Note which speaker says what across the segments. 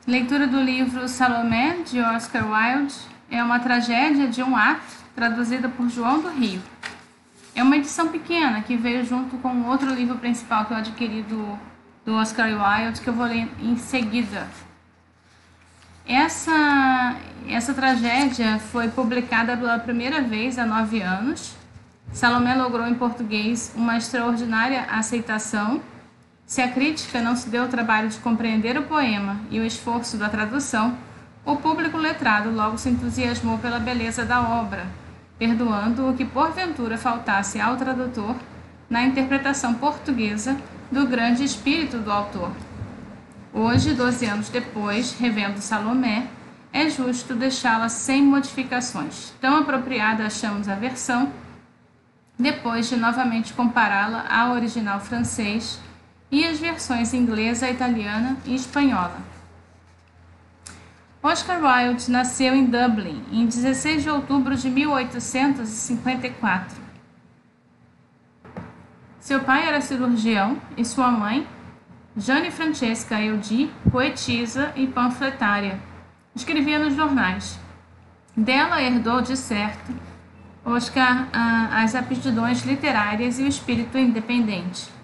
Speaker 1: Leitura do livro Salomé, de Oscar Wilde. É uma tragédia de um ato, traduzida por João do Rio. É uma edição pequena que veio junto com outro livro principal que eu adquiri do Oscar Wilde, que eu vou ler em seguida. Essa tragédia foi publicada pela primeira vez há 9 anos. Salomé logrou em português uma extraordinária aceitação. Se a crítica não se deu o trabalho de compreender o poema e o esforço da tradução, o público letrado logo se entusiasmou pela beleza da obra, perdoando o que porventura faltasse ao tradutor na interpretação portuguesa do grande espírito do autor. Hoje, 12 anos depois, revendo Salomé, é justo deixá-la sem modificações. Tão apropriada achamos a versão, depois de novamente compará-la ao original francês e as versões inglesa, italiana e espanhola. Oscar Wilde nasceu em Dublin em 16 de outubro de 1854. Seu pai era cirurgião e sua mãe, Jane Francesca Eudie, poetisa e panfletária. Escrevia nos jornais. Dela herdou, de certo, Oscar as aptidões literárias e o espírito independente.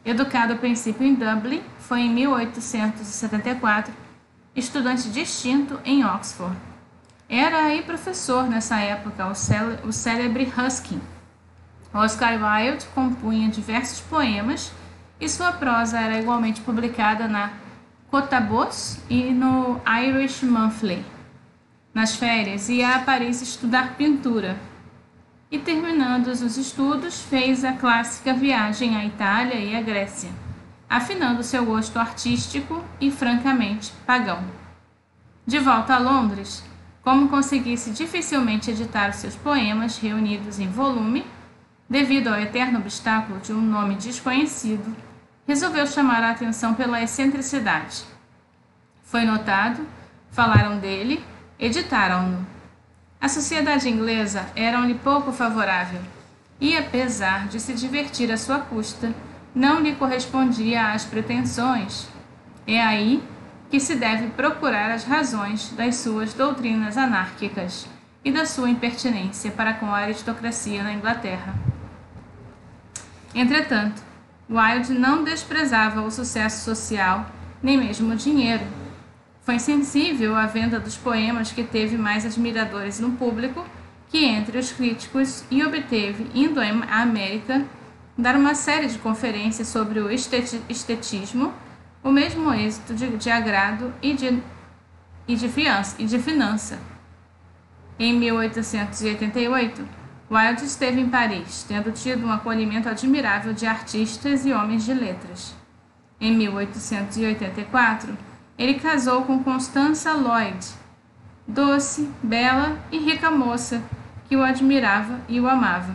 Speaker 1: Educado a princípio em Dublin, foi em 1874 estudante distinto em Oxford. Era aí professor nessa época o célebre Ruskin. Oscar Wilde compunha diversos poemas e sua prosa era igualmente publicada na Cotabos e no Irish Monthly. Nas férias ia a Paris estudar pintura e, terminando os estudos, fez a clássica viagem à Itália e à Grécia, afinando seu gosto artístico e francamente pagão. De volta a Londres, como conseguisse dificilmente editar os seus poemas reunidos em volume, devido ao eterno obstáculo de um nome desconhecido, resolveu chamar a atenção pela excentricidade. Foi notado, falaram dele, editaram-no. A sociedade inglesa era-lhe pouco favorável e, apesar de se divertir à sua custa, não lhe correspondia às pretensões. É aí que se deve procurar as razões das suas doutrinas anárquicas e da sua impertinência para com a aristocracia na Inglaterra. Entretanto, Wilde não desprezava o sucesso social, nem mesmo o dinheiro. Foi sensível à venda dos poemas que teve mais admiradores no público que entre os críticos e obteve, indo à América, dar uma série de conferências sobre o estetismo, o mesmo êxito de agrado e de finança. Em 1888, Wilde esteve em Paris, tendo tido um acolhimento admirável de artistas e homens de letras. Em 1884, ele casou com Constança Lloyd, doce, bela e rica moça, que o admirava e o amava.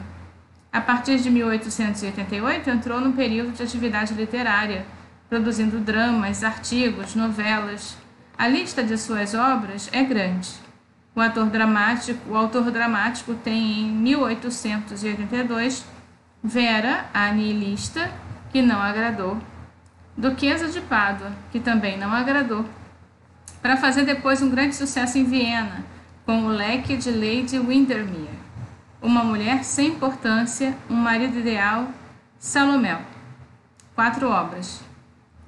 Speaker 1: A partir de 1888, entrou num período de atividade literária, produzindo dramas, artigos, novelas. A lista de suas obras é grande. O autor dramático tem em 1882 Vera, a nihilista, que não agradou, Duquesa de Pádua, que também não agradou, para fazer depois um grande sucesso em Viena, com O Leque de Lady Windermere, Uma Mulher Sem Importância, Um Marido Ideal, Salomé. 4 obras.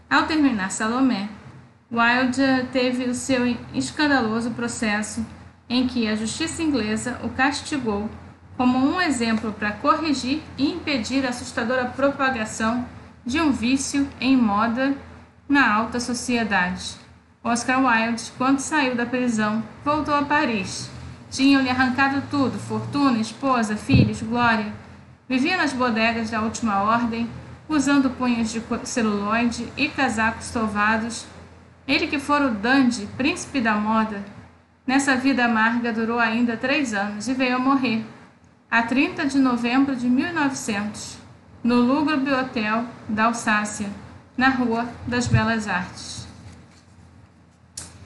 Speaker 1: Ao terminar Salomé, Wilde teve o seu escandaloso processo em que a justiça inglesa o castigou como um exemplo para corrigir e impedir a assustadora propagação de um vício em moda na alta sociedade. Oscar Wilde, quando saiu da prisão, voltou a Paris. Tinham-lhe arrancado tudo, fortuna, esposa, filhos, glória. Vivia nas bodegas da última ordem, usando punhos de celuloide e casacos sovados. Ele que fora o dandy, príncipe da moda, nessa vida amarga durou ainda 3 anos e veio a morrer, a 30 de novembro de 1900, no lúgubre hotel da Alsácia, na Rua das Belas Artes.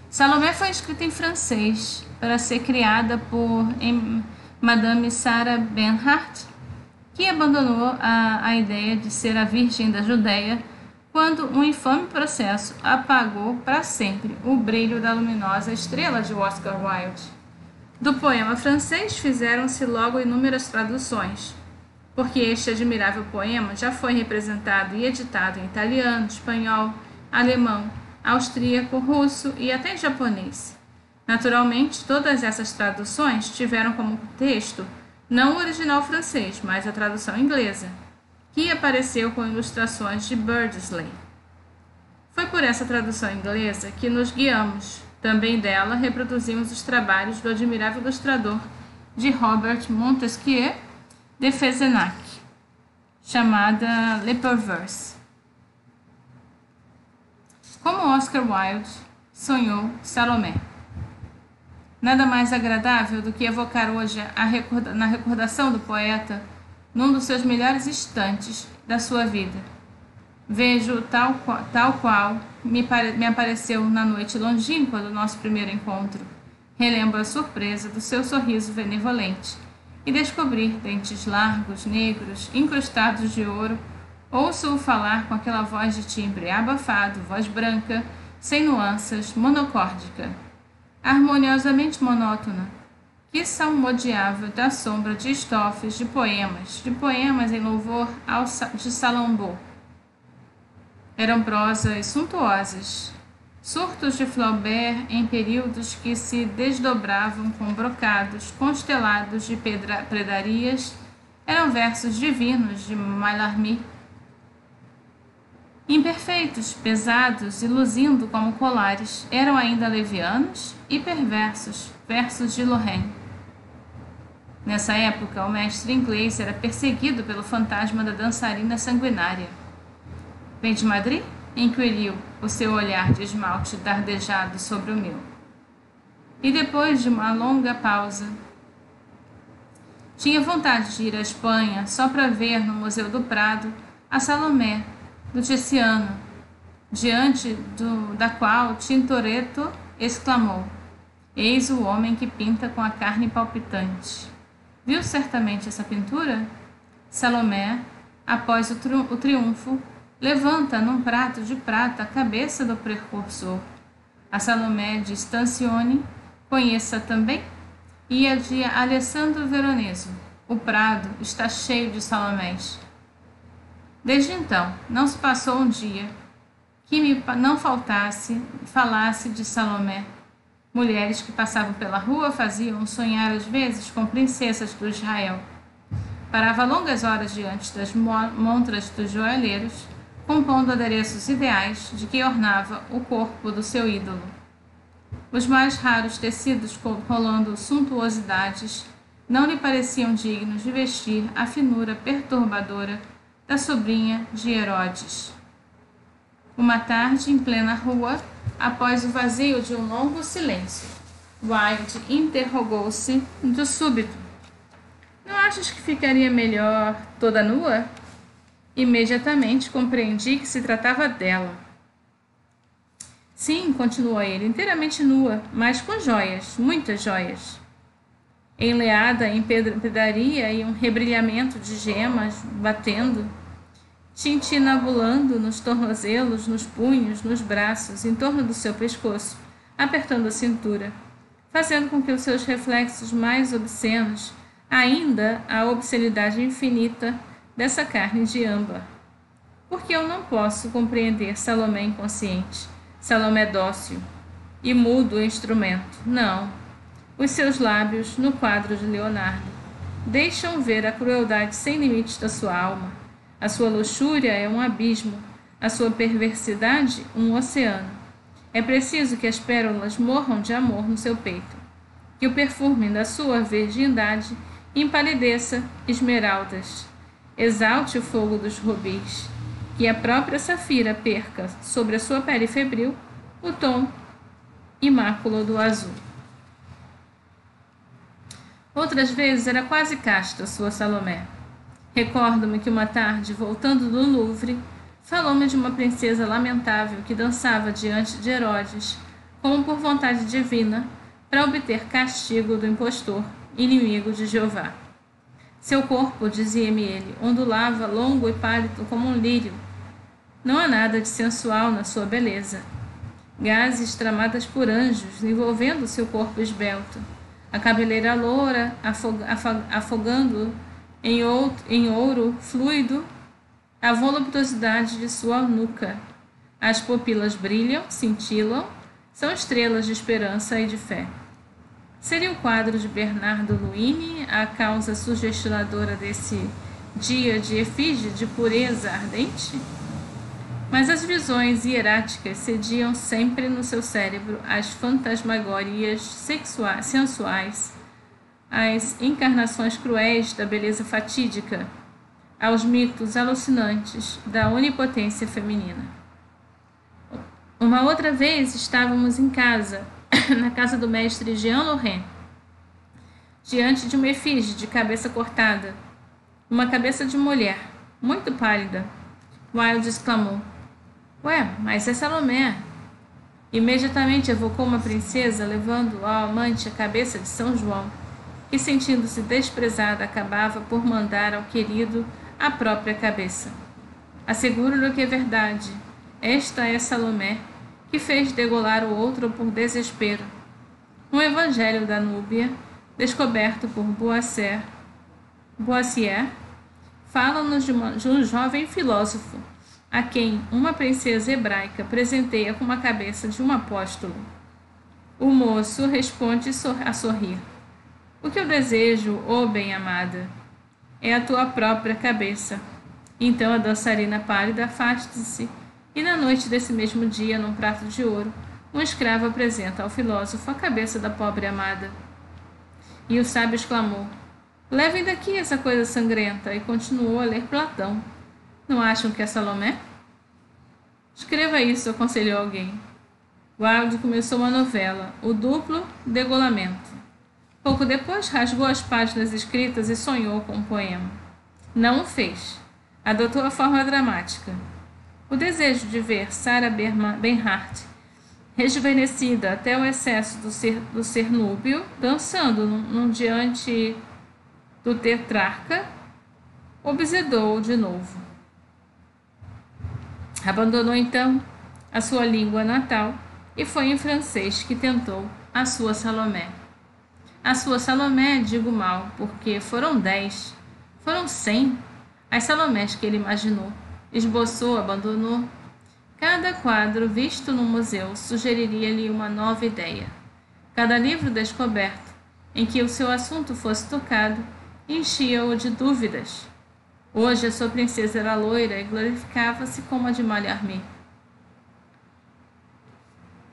Speaker 1: Salomé foi escrita em francês para ser criada por Madame Sarah Bernhardt, que abandonou a ideia de ser a Virgem da Judéia quando um infame processo apagou para sempre o brilho da luminosa estrela de Oscar Wilde. Do poema francês fizeram-se logo inúmeras traduções, porque este admirável poema já foi representado e editado em italiano, espanhol, alemão, austríaco, russo e até japonês. Naturalmente, todas essas traduções tiveram como texto não o original francês, mas a tradução inglesa, que apareceu com ilustrações de Beardsley. Foi por essa tradução inglesa que nos guiamos. Também dela reproduzimos os trabalhos do admirável ilustrador de Robert Montesquieu de Fezenac, chamada Le Perverse. Como Oscar Wilde sonhou Salomé. Nada mais agradável do que evocar hoje na recordação do poeta num dos seus melhores instantes da sua vida. Vejo tal qual me apareceu na noite longínqua do nosso primeiro encontro. Relembro a surpresa do seu sorriso benevolente e descobrir dentes largos, negros, incrustados de ouro. Ouço-o falar com aquela voz de timbre abafado, voz branca, sem nuances, monocórdica, harmoniosamente monótona, que salmodiava da sombra de estofes de poemas em louvor de Salombo. Eram prosas suntuosas, surtos de Flaubert em períodos que se desdobravam com brocados constelados de predarias, eram versos divinos de Mallarmé, imperfeitos, pesados e luzindo como colares, eram ainda levianos e perversos, versos de Lorraine. Nessa época, o mestre inglês era perseguido pelo fantasma da dançarina sanguinária. Vem de Madrid? Inquiriu, o seu olhar de esmalte dardejado sobre o meu. E depois de uma longa pausa, tinha vontade de ir à Espanha só para ver no Museu do Prado a Salomé, do Tiziano, diante da qual Tintoretto exclamou: eis o homem que pinta com a carne palpitante. Viu certamente essa pintura? Salomé, após o triunfo, levanta num prato de prata a cabeça do precursor. A Salomé de Stancioni, conheça também, e a de Alessandro Veronese. O Prado está cheio de Salomés. Desde então, não se passou um dia que me não falasse de Salomé. Mulheres que passavam pela rua faziam sonhar às vezes com princesas do Israel. Parava longas horas diante das montras dos joalheiros, compondo adereços ideais de que ornava o corpo do seu ídolo. Os mais raros tecidos rolando suntuosidades não lhe pareciam dignos de vestir a finura perturbadora da sobrinha de Herodes. Uma tarde, em plena rua, após o vazio de um longo silêncio, Wilde interrogou-se do súbito: não achas que ficaria melhor toda nua? Imediatamente compreendi que se tratava dela. Sim, continuou ele, inteiramente nua, mas com joias, muitas joias. Enleada em pedraria e um rebrilhamento de gemas batendo, tintinabulando nos tornozelos, nos punhos, nos braços, em torno do seu pescoço, apertando a cintura, fazendo com que os seus reflexos mais obscenos, ainda a obscenidade infinita dessa carne de âmbar. Porque eu não posso compreender Salomé inconsciente, Salomé dócil e mudo o instrumento. Não. Os seus lábios, no quadro de Leonardo, deixam ver a crueldade sem limites da sua alma. A sua luxúria é um abismo, a sua perversidade um oceano. É preciso que as pérolas morram de amor no seu peito, que o perfume da sua virgindade empalideça esmeraldas, exalte o fogo dos rubis, que a própria safira perca sobre a sua pele febril o tom imáculo do azul. Outras vezes era quase casta sua Salomé. Recordo-me que uma tarde, voltando do Louvre, falou-me de uma princesa lamentável que dançava diante de Herodes, como por vontade divina, para obter castigo do impostor, inimigo de Jeová. Seu corpo, dizia-me ele, ondulava longo e pálido como um lírio, Não há nada de sensual na sua beleza. Gases tramadas por anjos envolvendo seu corpo esbelto, a cabeleira loura afogando em ouro fluido a voluptuosidade de sua nuca. As pupilas brilham, cintilam, são estrelas de esperança e de fé. Seria o quadro de Bernardo Luini a causa sugestionadora desse dia de efígie de pureza ardente? Mas as visões hieráticas cediam sempre no seu cérebro às fantasmagorias sensuais, às encarnações cruéis da beleza fatídica, aos mitos alucinantes da onipotência feminina. Uma outra vez estávamos em casa, na casa do mestre Jean Laurent, diante de uma efígie de cabeça cortada, uma cabeça de mulher, muito pálida. Wilde exclamou: "Ué, mas é Salomé!" Imediatamente evocou uma princesa levando ao amante a cabeça de São João, que, sentindo-se desprezada, acabava por mandar ao querido a própria cabeça. Asseguro-lhe que é verdade. Esta é Salomé, que fez degolar o outro por desespero. Um evangelho da Núbia, descoberto por Boissier, fala-nos de um jovem filósofo, a quem uma princesa hebraica presenteia com uma cabeça de um apóstolo. O moço responde a sorrir: "O que eu desejo, ó bem-amada, é a tua própria cabeça." Então a dançarina pálida afasta-se, e na noite desse mesmo dia, num prato de ouro, um escravo apresenta ao filósofo a cabeça da pobre amada. E o sábio exclamou: "Levem daqui essa coisa sangrenta", e continuou a ler Platão. "Não acham que é Salomé?" "Escreva isso", aconselhou alguém. Wilde começou uma novela, O Duplo Degolamento. Pouco depois rasgou as páginas escritas e sonhou com um poema. Não o fez. Adotou a forma dramática. O desejo de ver Sarah Bernhardt, rejuvenescida até o excesso do ser núbio, dançando diante do tetrarca, obsedou de novo. Abandonou então a sua língua natal e foi em francês que tentou a sua Salomé. A sua Salomé, digo mal, porque foram 10, foram 100 as Salomés que ele imaginou, esboçou, abandonou. Cada quadro visto no museu sugeriria-lhe uma nova ideia. Cada livro descoberto, em que o seu assunto fosse tocado, enchia-o de dúvidas. Hoje a sua princesa era loira e glorificava-se como a de Mallarmé.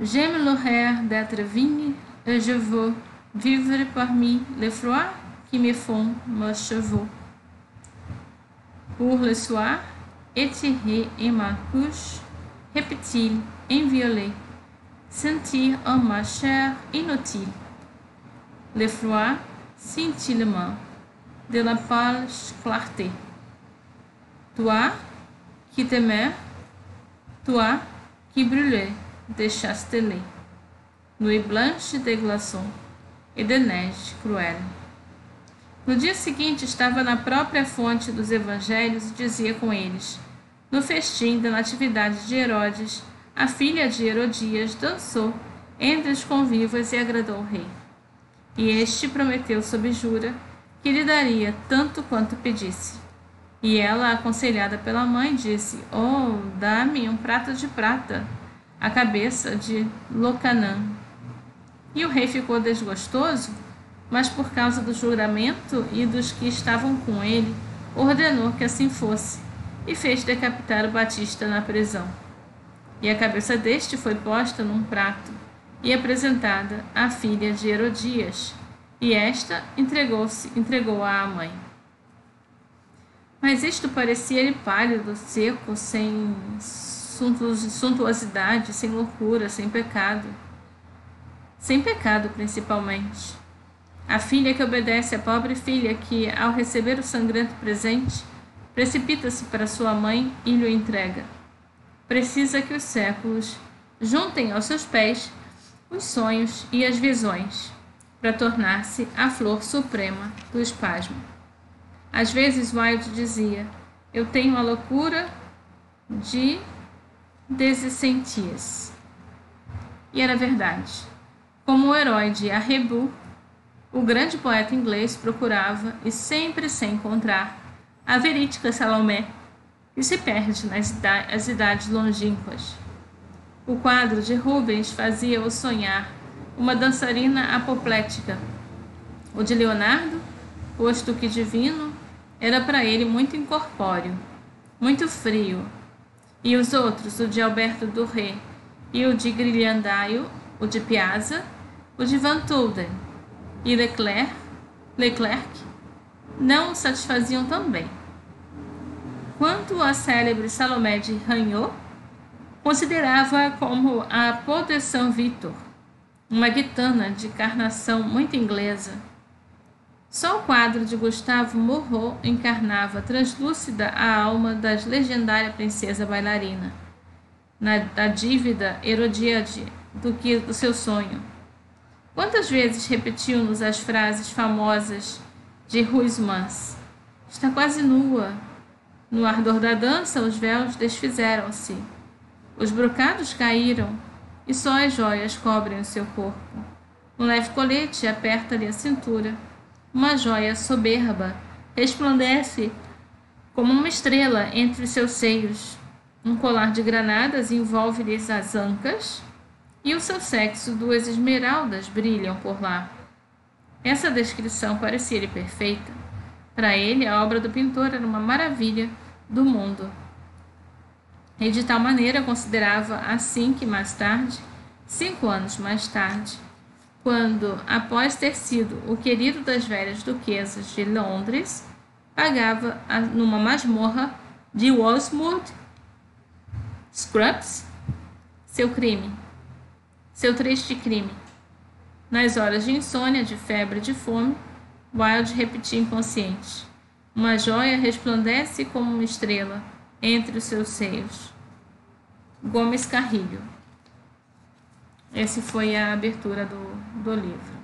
Speaker 1: J'aime l'horreur d'être vigne et je veux vivre parmi les froids qui me font mes cheveux. Pour le soir, étiré en ma couche, répète-t-il en violet, sentir en ma chair inutile le froid scintillement de la pâle clarté. Toi qui t'aimais, toi qui brûlais de chastelet, nuit blanche de glaçons et de neige cruelle. No dia seguinte estava na própria fonte dos evangelhos e dizia com eles: no festim da natividade de Herodes, a filha de Herodias dançou entre os convivas e agradou o rei. E este prometeu sob jura que lhe daria tanto quanto pedisse. E ela, aconselhada pela mãe, disse: "Oh, dá-me um prato de prata, a cabeça de Locanã." E o rei ficou desgostoso, mas por causa do juramento e dos que estavam com ele, ordenou que assim fosse, e fez decapitar o Batista na prisão. E a cabeça deste foi posta num prato e apresentada à filha de Herodias, e esta entregou-a à mãe. Mas isto parecia-lhe pálido, seco, sem suntuosidade, sem loucura, sem pecado. Sem pecado, principalmente. A filha que obedece à pobre filha que, ao receber o sangrento presente, precipita-se para sua mãe e lhe entrega. Precisa que os séculos juntem aos seus pés os sonhos e as visões, para tornar-se a flor suprema do espasmo. Às vezes Wilde dizia: "Eu tenho a loucura de descenties. E era verdade. Como o herói de Arrebu, o grande poeta inglês procurava, e sempre sem encontrar, a verídica Salomé, que se perde nas idades longínquas. O quadro de Rubens fazia-o sonhar uma dançarina apoplética. O de Leonardo, posto que divino, era para ele muito incorpóreo, muito frio. E os outros, o de Alberto Durré e o de Ghirlandaio, o de Piazza, o de Van Tulden e Leclerc, não o satisfaziam também. Quanto à célebre Salomé de Ragnaud, considerava-a como a Peau de Saint-Victor, uma guitana de carnação muito inglesa. Só o quadro de Gustave Moreau encarnava translúcida a alma da legendária princesa bailarina, da dívida Herodíade do seu sonho. Quantas vezes repetiu-nos as frases famosas de Huysmans? Está quase nua. No ardor da dança, os véus desfizeram-se. Os brocados caíram, e só as joias cobrem o seu corpo. Um leve colete aperta-lhe a cintura. Uma joia soberba resplandece como uma estrela entre os seus seios. Um colar de granadas envolve-lhes as ancas, e o seu sexo 2 esmeraldas brilham por lá. Essa descrição parecia-lhe perfeita. Para ele, a obra do pintor era uma maravilha do mundo. E de tal maneira considerava assim que mais tarde, 5 anos mais tarde, quando, após ter sido o querido das velhas duquesas de Londres, pagava numa masmorra de Walsmouth Scrubs seu triste crime. Nas horas de insônia, de febre e de fome, Wilde repetia inconsciente: uma joia resplandece como uma estrela entre os seus seios. Gomes Carrilho. Essa foi a abertura do livro.